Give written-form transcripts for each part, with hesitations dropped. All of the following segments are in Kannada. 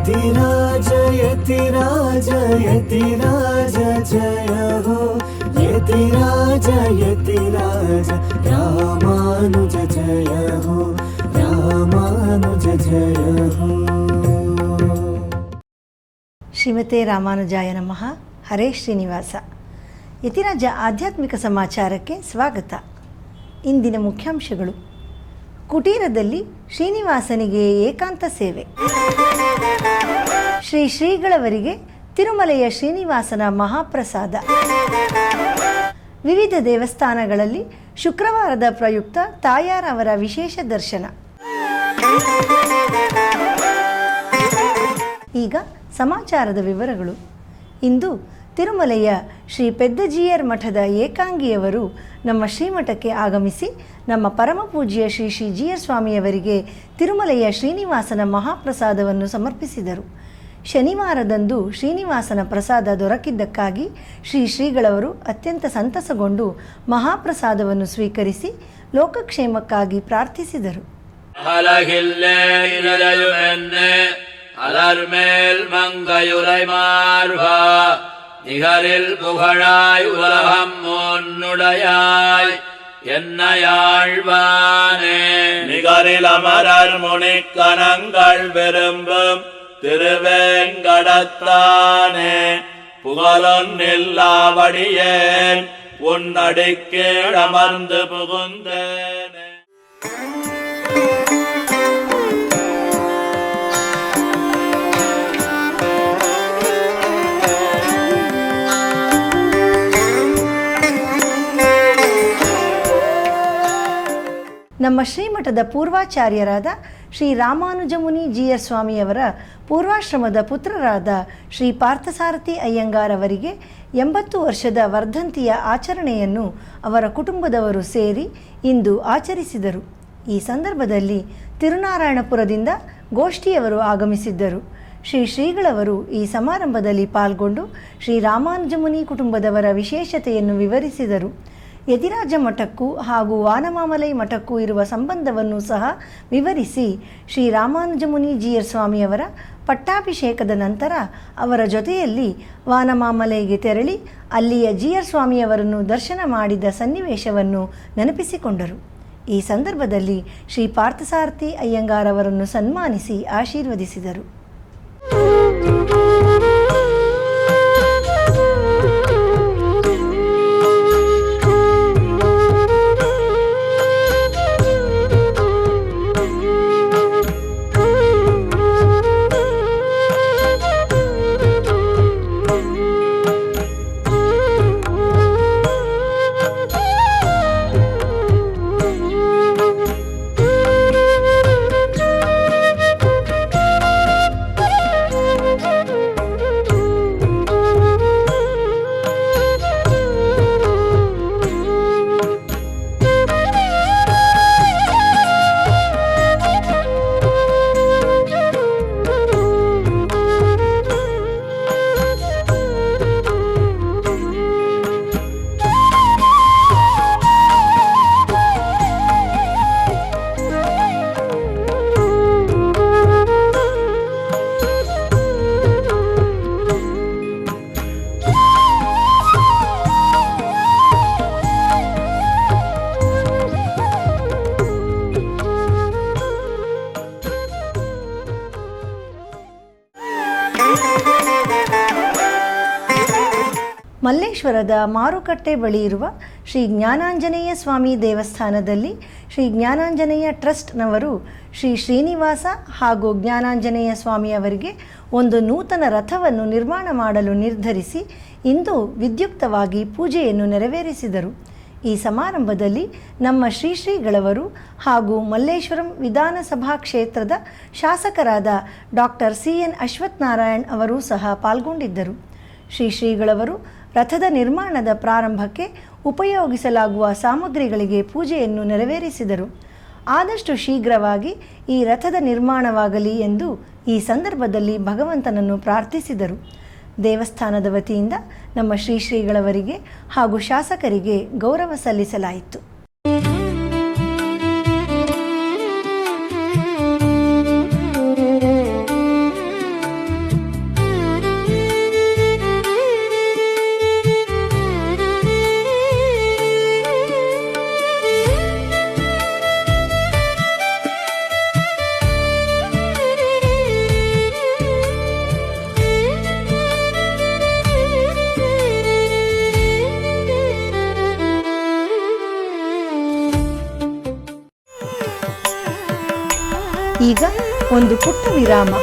यतिराज यतिराज यतिराज जय हो यतिराज यतिराज रामानुज जय हो रामानुज जय हो। ಶ್ರೀಮತೆ ರಾಮಾನುಜಾಯ ನಮಃ. ಹರೇ ಶ್ರೀನಿವಾಸ. ಯತಿರಾಜ ಆಧ್ಯಾತ್ಮಿಕ ಸಮಾಚಾರಕ್ಕೆ ಸ್ವಾಗತ. ಇಂದಿನ ಮುಖ್ಯಾಂಶಗಳು: ಕುಟೀರದಲ್ಲಿ ಶ್ರೀನಿವಾಸನಿಗೆ ಏಕಾಂತ ಸೇವೆ, ಶ್ರೀ ಶ್ರೀಗಳವರಿಗೆ ತಿರುಮಲೆಯ ಶ್ರೀನಿವಾಸನ ಮಹಾಪ್ರಸಾದ, ವಿವಿಧ ದೇವಸ್ಥಾನಗಳಲ್ಲಿ ಶುಕ್ರವಾರದ ಪ್ರಯುಕ್ತ ತಾಯಾರವರ ವಿಶೇಷ ದರ್ಶನ. ಈಗ ಸಮಾಚಾರದ ವಿವರಗಳು. ಇಂದು ತಿರುಮಲೆಯ ಶ್ರೀ ಪೆದ್ದಜಿಯರ್ ಮಠದ ಏಕಾಂಗಿಯವರು ನಮ್ಮ ಶ್ರೀಮಠಕ್ಕೆ ಆಗಮಿಸಿ ನಮ್ಮ ಪರಮಪೂಜ್ಯ ಶ್ರೀ ಶ್ರೀ ಜಿಯರ್ ಸ್ವಾಮಿಯವರಿಗೆ ತಿರುಮಲೆಯ ಶ್ರೀನಿವಾಸನ ಮಹಾಪ್ರಸಾದವನ್ನು ಸಮರ್ಪಿಸಿದರು. ಶನಿವಾರದಂದು ಶ್ರೀನಿವಾಸನ ಪ್ರಸಾದ ದೊರಕಿದ್ದಕ್ಕಾಗಿ ಶ್ರೀ ಶ್ರೀಗಳವರು ಅತ್ಯಂತ ಸಂತಸಗೊಂಡು ಮಹಾಪ್ರಸಾದವನ್ನು ಸ್ವೀಕರಿಸಿ ಲೋಕಕ್ಷೇಮಕ್ಕಾಗಿ ಪ್ರಾರ್ಥಿಸಿದರು. அலர்மேல் மங்கையுரை மார்பா நிகரில் புகழாய் உலகம் முன்னுடையாய் என்னையாழ்வானே நிகரில் அமரர் முனிக்கணங்கள் விரும்பும் திருவேங்கடத்தானே புகழொன்னில்லாவடியேன் உன்னடிக்கீழ் அமர்ந்து புகுந்தேனே. ನಮ್ಮ ಶ್ರೀಮಠದ ಪೂರ್ವಾಚಾರ್ಯರಾದ ಶ್ರೀ ರಾಮಾನುಜಮುನಿ ಜಿಯರ್ ಸ್ವಾಮಿಯವರ ಪೂರ್ವಾಶ್ರಮದ ಪುತ್ರರಾದ ಶ್ರೀ ಪಾರ್ಥಸಾರಥಿ ಅಯ್ಯಂಗಾರ್ ಅವರಿಗೆ 80 ವರ್ಷದ ವರ್ಧಂತಿಯ ಆಚರಣೆಯನ್ನು ಅವರ ಕುಟುಂಬದವರು ಸೇರಿ ಇಂದು ಆಚರಿಸಿದರು. ಈ ಸಂದರ್ಭದಲ್ಲಿ ತಿರುನಾರಾಯಣಪುರದಿಂದ ಗೋಷ್ಠಿಯವರು ಆಗಮಿಸಿದ್ದರು. ಶ್ರೀ ಶ್ರೀಗಳವರು ಈ ಸಮಾರಂಭದಲ್ಲಿ ಪಾಲ್ಗೊಂಡು ಶ್ರೀ ರಾಮಾನುಜಮುನಿ ಕುಟುಂಬದವರ ವಿಶೇಷತೆಯನ್ನು ವಿವರಿಸಿದರು. ಯತಿರಾಜ ಮಠಕ್ಕೂ ಹಾಗೂ ವಾನಮಾಮಲೈ ಮಠಕ್ಕೂ ಇರುವ ಸಂಬಂಧವನ್ನು ಸಹ ವಿವರಿಸಿ ಶ್ರೀ ರಾಮಾನುಜಮುನಿ ಜಿಯರ್ ಸ್ವಾಮಿಯವರ ಪಟ್ಟಾಭಿಷೇಕದ ನಂತರ ಅವರ ಜೊತೆಯಲ್ಲಿ ವಾನಮಾಮಲೈಗೆ ತೆರಳಿ ಅಲ್ಲಿಯ ಜಿಯರ್ ಸ್ವಾಮಿಯವರನ್ನು ದರ್ಶನ ಮಾಡಿದ ಸನ್ನಿವೇಶವನ್ನು ನೆನಪಿಸಿಕೊಂಡರು. ಈ ಸಂದರ್ಭದಲ್ಲಿ ಶ್ರೀ ಪಾರ್ಥಸಾರಥಿ ಅಯ್ಯಂಗಾರ್ ಅವರನ್ನು ಸನ್ಮಾನಿಸಿ ಆಶೀರ್ವದಿಸಿದರು. ಮಲ್ಲೇಶ್ವರದ ಮಾರುಕಟ್ಟೆ ಬಳಿ ಇರುವ ಶ್ರೀ ಜ್ಞಾನಾಂಜನೇಯ ಸ್ವಾಮಿ ದೇವಸ್ಥಾನದಲ್ಲಿ ಶ್ರೀ ಜ್ಞಾನಾಂಜನೇಯ ಟ್ರಸ್ಟ್ನವರು ಶ್ರೀ ಶ್ರೀನಿವಾಸ ಹಾಗೂ ಜ್ಞಾನಾಂಜನೇಯ ಸ್ವಾಮಿಯವರಿಗೆ ಒಂದು ನೂತನ ರಥವನ್ನು ನಿರ್ಮಾಣ ಮಾಡಲು ನಿರ್ಧರಿಸಿ ಇಂದು ವಿದ್ಯುಕ್ತವಾಗಿ ಪೂಜೆಯನ್ನು ನೆರವೇರಿಸಿದರು. ಈ ಸಮಾರಂಭದಲ್ಲಿ ನಮ್ಮ ಶ್ರೀ ಶ್ರೀಗಳವರು ಹಾಗೂ ಮಲ್ಲೇಶ್ವರಂ ವಿಧಾನಸಭಾ ಕ್ಷೇತ್ರದ ಶಾಸಕರಾದ ಡಾಕ್ಟರ್ CN ಅಶ್ವತ್ಥನಾರಾಯಣ್ ಅವರೂ ಸಹ ಪಾಲ್ಗೊಂಡಿದ್ದರು. ಶ್ರೀ ಶ್ರೀಗಳವರು ರಥದ ನಿರ್ಮಾಣದ ಪ್ರಾರಂಭಕ್ಕೆ ಉಪಯೋಗಿಸಲಾಗುವ ಸಾಮಗ್ರಿಗಳಿಗೆ ಪೂಜೆಯನ್ನು ನೆರವೇರಿಸಿದರು. ಆದಷ್ಟು ಶೀಘ್ರವಾಗಿ ಈ ರಥದ ನಿರ್ಮಾಣವಾಗಲಿ ಎಂದು ಈ ಸಂದರ್ಭದಲ್ಲಿ ಭಗವಂತನನ್ನು ಪ್ರಾರ್ಥಿಸಿದರು. ದೇವಸ್ಥಾನದ ವತಿಯಿಂದ ನಮ್ಮ ಶ್ರೀ ಶ್ರೀಗಳವರಿಗೆ ಹಾಗೂ ಶಾಸಕರಿಗೆ ಗೌರವ ಸಲ್ಲಿಸಲಾಯಿತು. ಒಂದು ಪುಟ್ಟ ವಿರಾಮ.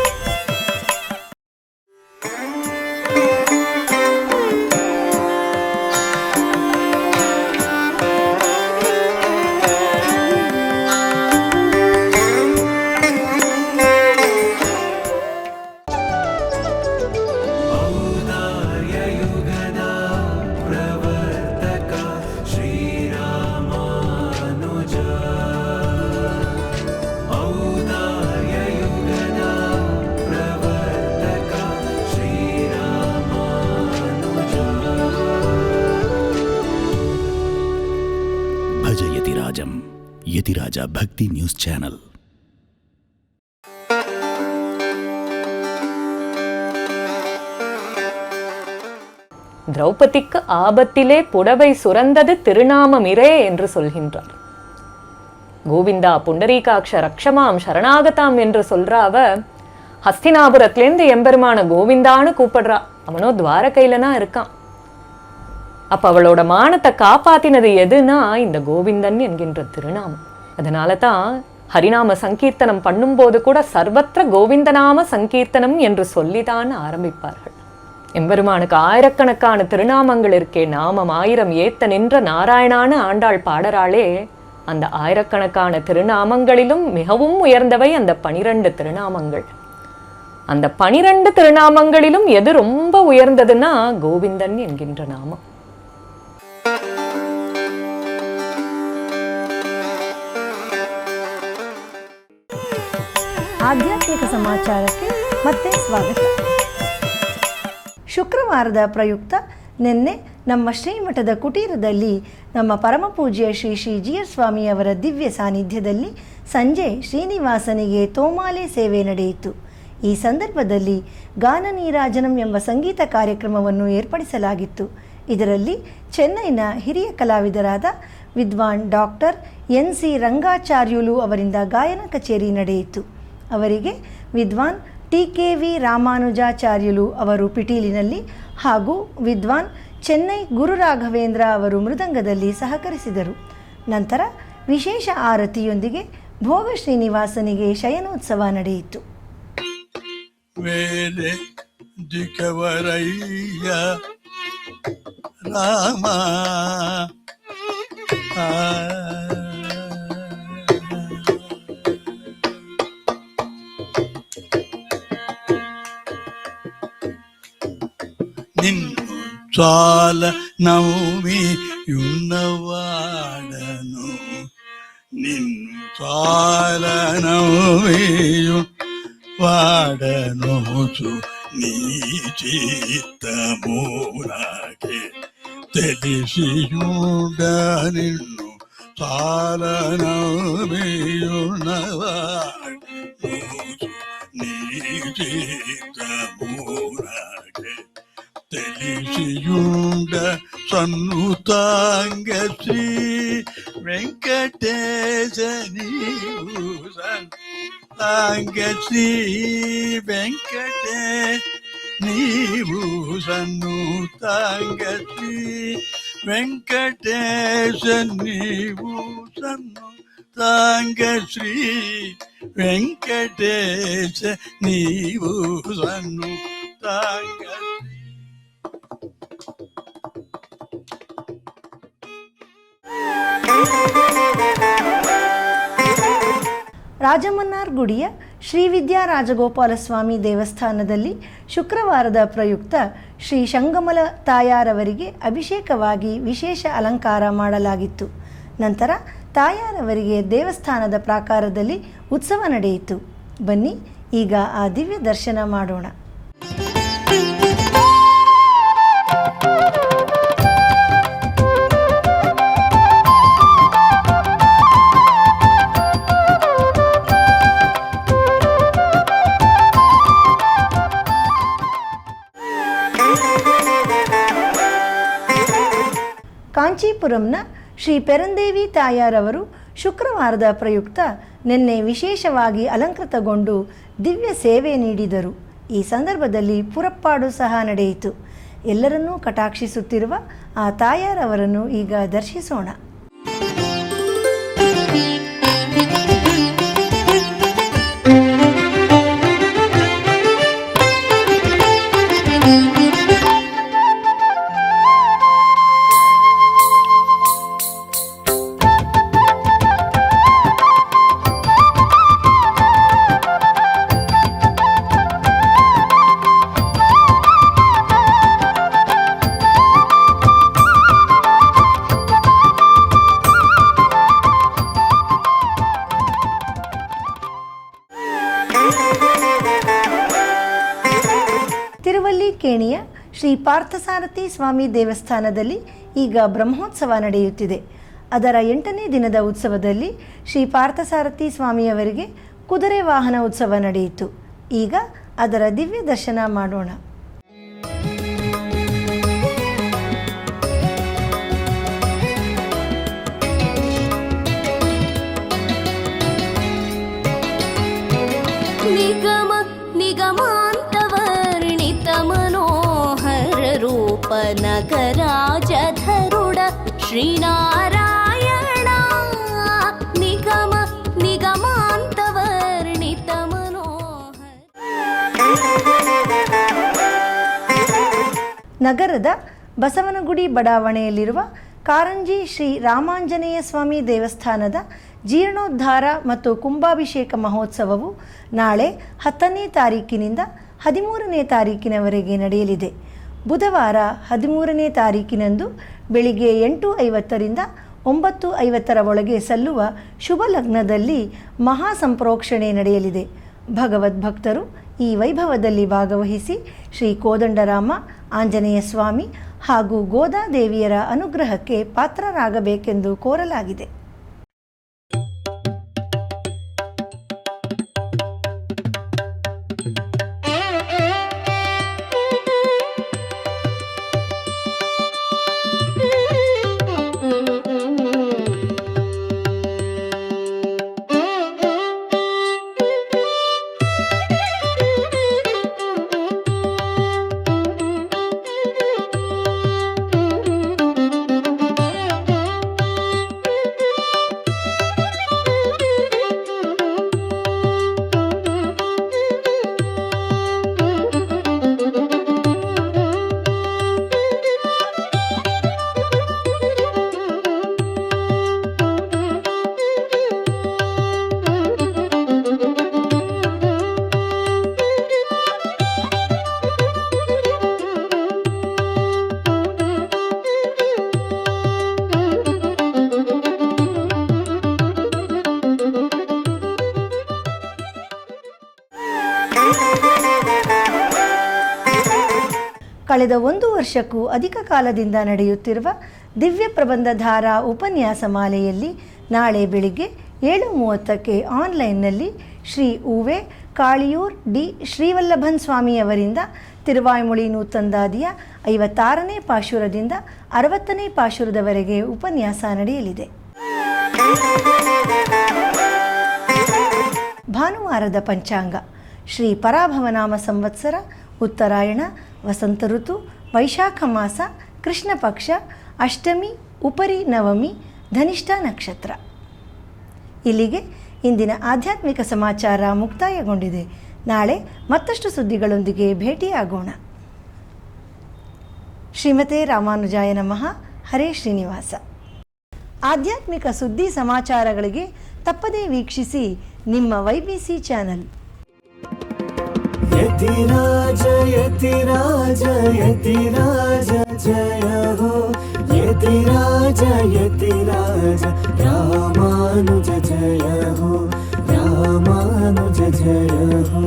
ಭಜ ಯತಿರಾಜಂ. ಯತಿರಾಜ ಭಕ್ತಿ ನ್ಯೂಸ್ ಚಾನಲ್. திரௌபதிக்கு ஆபத்திலே புடவை சுரந்தது திருநாமமிரே என்று சொல்கின்றார். கோவிந்தா புண்டரீகாட்ச ரக்ஷமாம் சரணாகதாம் என்று சொல்ற அவ ஹஸ்தினாபுரத்திலேருந்து எம்பெருமான கோவிந்தான்னு கூப்பிடுறா. அவனோ துவாரகையிலனா இருக்கான். அப்ப அவளோட மானத்தை காப்பாத்தினது எதுனா இந்த கோவிந்தன் என்கின்ற திருநாமம். அதனால தான் ஹரிநாம சங்கீர்த்தனம் பண்ணும்போது கூட சர்வத்திர கோவிந்தநாம சங்கீர்த்தனம் என்று சொல்லிதான் ஆரம்பிப்பார்கள். எம்பெருமானுக்கு ஆயிரக்கணக்கான திருநாமங்கள் இருக்கே. நாமம் 1000 ஏத்த நின்ற நாராயணான ஆண்டாள் பாடறாளே. அந்த ஆயிரக்கணக்கான திருநாமங்களிலும் மிகவும் உயர்ந்தவை அந்த 12 திருநாமங்கள். அந்த 12 திருநாமங்களிலும் எது ரொம்ப உயர்ந்ததுன்னா கோவிந்தன் என்கின்ற நாமம். ಆಧ್ಯಾತ್ಮಿಕ ಸಮಾಚಾರಕ್ಕೆ ಮತ್ತೆ ಸ್ವಾಗತ. ಶುಕ್ರವಾರದ ಪ್ರಯುಕ್ತ ನಿನ್ನೆ ನಮ್ಮ ಶ್ರೀಮಠದ ಕುಟೀರದಲ್ಲಿ ನಮ್ಮ ಪರಮಪೂಜ್ಯ ಶ್ರೀ ಶ್ರೀ ಜಿಯರ್ ಸ್ವಾಮಿಯವರ ದಿವ್ಯ ಸಾನ್ನಿಧ್ಯದಲ್ಲಿ ಸಂಜೆ ಶ್ರೀನಿವಾಸನಿಗೆ ತೋಮಾಲೆ ಸೇವೆ ನಡೆಯಿತು. ಈ ಸಂದರ್ಭದಲ್ಲಿ ಗಾನ ನೀರಾಜನಂ ಎಂಬ ಸಂಗೀತ ಕಾರ್ಯಕ್ರಮವನ್ನು ಏರ್ಪಡಿಸಲಾಗಿತ್ತು. ಇದರಲ್ಲಿ ಚೆನ್ನೈನ ಹಿರಿಯ ಕಲಾವಿದರಾದ ವಿದ್ವಾನ್ ಡಾಕ್ಟರ್ ಎನ್ ಸಿ ರಂಗಾಚಾರ್ಯುಲು ಅವರಿಂದ ಗಾಯನ ಕಚೇರಿ ನಡೆಯಿತು. ಅವರಿಗೆ ವಿದ್ವಾನ್ TKV ರಾಮಾನುಜಾಚಾರ್ಯುಲು ಅವರು ಪಿಟೀಲಿನಲ್ಲಿ ಹಾಗೂ ವಿದ್ವಾನ್ ಚೆನ್ನೈ ಗುರುರಾಘವೇಂದ್ರ ಅವರು ಮೃದಂಗದಲ್ಲಿ ಸಹಕರಿಸಿದರು. ನಂತರ ವಿಶೇಷ ಆರತಿಯೊಂದಿಗೆ ಭೋಗ ಶ್ರೀನಿವಾಸನಿಗೆ ಶಯನೋತ್ಸವ ನಡೆಯಿತು. ವೇಲೆ ದಿಕ್ಕವರಯ್ಯ ರಾಮ ನಿನ್ನು ಸಾಲ ನೌಮಿಯುನ್ನವಾಡನು ನಿನ್ನು ಸಾಲ ನೌಮಿಯು ವಾಡನೋಸು ನೀಚಿತ್ತ ಮೂರಾಗೆ ತಿಳಿಸಿಯುಂಡ ನಿನ್ನು ಸಾಲ ನೌಮಿಯುನ್ನವಾಡನೋಸು ನೀಚಿತ್ತ ಮೂರಾಗೆ తెలిసియుండ సన్నుతాంగ శ్రీ వెంకటేశ నీవు సన్నుతాంగ శ్రీ వెంకటేశ నీవు సన్నుతాంగ శ్రీ వెంకటేశ నీవు సన్నుతాంగ శ్రీ వెంకటేశ నీవు సన్నుతాంగ ರಾಜಮನ್ನಾರ್ ಗುಡಿಯ ಶ್ರೀ ವಿದ್ಯಾ ರಾಜಗೋಪಾಲಸ್ವಾಮಿ ದೇವಸ್ಥಾನದಲ್ಲಿ ಶುಕ್ರವಾರದ ಪ್ರಯುಕ್ತ ಶ್ರೀ ಶಂಗಮಲ ತಾಯಾರವರಿಗೆ ಅಭಿಷೇಕವಾಗಿ ವಿಶೇಷ ಅಲಂಕಾರ ಮಾಡಲಾಗಿತ್ತು. ನಂತರ ತಾಯಾರವರಿಗೆ ದೇವಸ್ಥಾನದ ಪ್ರಾಕಾರದಲ್ಲಿ ಉತ್ಸವ ನಡೆಯಿತು. ಬನ್ನಿ ಈಗ ಆ ದಿವ್ಯ ದರ್ಶನ ಮಾಡೋಣ. ಕಾಂಚೀಪುರಂನ ಶ್ರೀ ಪೆರಂದೇವಿ ತಾಯಾರವರು ಶುಕ್ರವಾರದ ಪ್ರಯುಕ್ತ ನಿನ್ನೆ ವಿಶೇಷವಾಗಿ ಅಲಂಕೃತಗೊಂಡು ದಿವ್ಯ ಸೇವೆ ನೀಡಿದರು. ಈ ಸಂದರ್ಭದಲ್ಲಿ ಪುರಪ್ಪಾಡು ಸಹ ನಡೆಯಿತು. ಎಲ್ಲರನ್ನೂ ಕಟಾಕ್ಷಿಸುತ್ತಿರುವ ಆ ತಾಯಾರವರನ್ನು ಈಗ ದರ್ಶಿಸೋಣ. ತಿಮ್ಮವೇಣಿಯ ಶ್ರೀ ಪಾರ್ಥಸಾರಥಿ ಸ್ವಾಮಿ ದೇವಸ್ಥಾನದಲ್ಲಿ ಈಗ ಬ್ರಹ್ಮೋತ್ಸವ ನಡೆಯುತ್ತಿದೆ. ಅದರ 8ನೇ ದಿನದ ಉತ್ಸವದಲ್ಲಿ ಶ್ರೀ ಪಾರ್ಥಸಾರಥಿ ಸ್ವಾಮಿಯವರಿಗೆ ಕುದುರೆ ವಾಹನ ಉತ್ಸವ ನಡೆಯಿತು. ಈಗ ಅದರ ದಿವ್ಯ ದರ್ಶನ ಮಾಡೋಣ. ನಿಗಮ ನಿಗಮಾಂತವರ್ಣಿತ ಮನೋಹರ ರೂಪ ನಗರಾಜಧರುಡ ಶ್ರೀನಾರಾಯಣ. ನಿಗಮ ನಿಗಮಾಂತವರ್ಣಿತ ಮನೋಹರ. ನಗರದ ಬಸವನಗುಡಿ ಬಡಾವಣೆಯಲ್ಲಿರುವ ಕಾರಂಜಿ ಶ್ರೀ ರಾಮಾಂಜನೇಯ ಸ್ವಾಮಿ ದೇವಸ್ಥಾನದ ಜೀರ್ಣೋದ್ಧಾರ ಮತ್ತು ಕುಂಭಾಭಿಷೇಕ ಮಹೋತ್ಸವವು ನಾಳೆ 10ನೇ ತಾರೀಕಿನಿಂದ 13ನೇ ತಾರೀಕಿನವರೆಗೆ ನಡೆಯಲಿದೆ. ಬುಧವಾರ 13ನೇ ತಾರೀಕಿನಂದು ಬೆಳಿಗ್ಗೆ 8:50ರಿಂದ 9:50 ಒಳಗೆ ಸಲ್ಲುವ ಶುಭ ಲಗ್ನದಲ್ಲಿ ಮಹಾಸಂಪ್ರೋಕ್ಷಣೆ ನಡೆಯಲಿದೆ. ಭಗವದ್ಭಕ್ತರು ಈ ವೈಭವದಲ್ಲಿ ಭಾಗವಹಿಸಿ ಶ್ರೀ ಕೋದಂಡರಾಮ ಆಂಜನೇಯ ಸ್ವಾಮಿ ಹಾಗೂ ಗೋದಾದೇವಿಯರ ಅನುಗ್ರಹಕ್ಕೆ ಪಾತ್ರರಾಗಬೇಕೆಂದು ಕೋರಲಾಗಿದೆ. ಕಳೆದ 1 ವರ್ಷಕ್ಕೂ ಅಧಿಕ ಕಾಲದಿಂದ ನಡೆಯುತ್ತಿರುವ ದಿವ್ಯ ಪ್ರಬಂಧಧಾರಾ ಉಪನ್ಯಾಸ ಮಾಲೆಯಲ್ಲಿ ನಾಳೆ ಬೆಳಿಗ್ಗೆ 7:30ಕ್ಕೆ ಆನ್ಲೈನ್ನಲ್ಲಿ ಶ್ರೀ ಉವೆ ಕಾಳಿಯೂರ್ ಡಿ ಶ್ರೀವಲ್ಲಭನ್ ಸ್ವಾಮಿಯವರಿಂದ ತಿರುವಾಯ್ಮೊಳಿ ನೂತಂದಾದಿಯ 56ನೇ ಪಾಶುರದಿಂದ 60ನೇ ಪಾಶುರದವರೆಗೆ ಉಪನ್ಯಾಸ ನಡೆಯಲಿದೆ. ಭಾನುವಾರದ ಪಂಚಾಂಗ ಶ್ರೀ ಪರಾಭವನಾಮ ಸಂವತ್ಸರ, ಉತ್ತರಾಯಣ, ವಸಂತ ಋತು, ವೈಶಾಖ ಮಾಸ, ಕೃಷ್ಣ ಪಕ್ಷ, ಅಷ್ಟಮಿ, ಉಪರಿ ನವಮಿ, ಧನಿಷ್ಠ ನಕ್ಷತ್ರ. ಇಲ್ಲಿಗೆ ಇಂದಿನ ಆಧ್ಯಾತ್ಮಿಕ ಸಮಾಚಾರ ಮುಕ್ತಾಯಗೊಂಡಿದೆ. ನಾಳೆ ಮತ್ತಷ್ಟು ಸುದ್ದಿಗಳೊಂದಿಗೆ ಭೇಟಿಯಾಗೋಣ. ಶ್ರೀಮತೆ ರಾಮಾನುಜಾಯ ನಮಃ. ಹರೇ ಶ್ರೀನಿವಾಸ. ಆಧ್ಯಾತ್ಮಿಕ ಸುದ್ದಿ ಸಮಾಚಾರಗಳಿಗೆ ತಪ್ಪದೇ ವೀಕ್ಷಿಸಿ ನಿಮ್ಮ YBC ಚಾನಲ್. ಯತಿರಾಜ ಯತಿರಾಜ ಯತಿರಾಜ ಜಯ ಹೋ, ಯತಿರಾಜ ಯತಿರಾಜ ರಾಮಾನುಜ ಜಯ ಹೋ, ರಾಮಾನುಜ ಜಯ ಹೋ.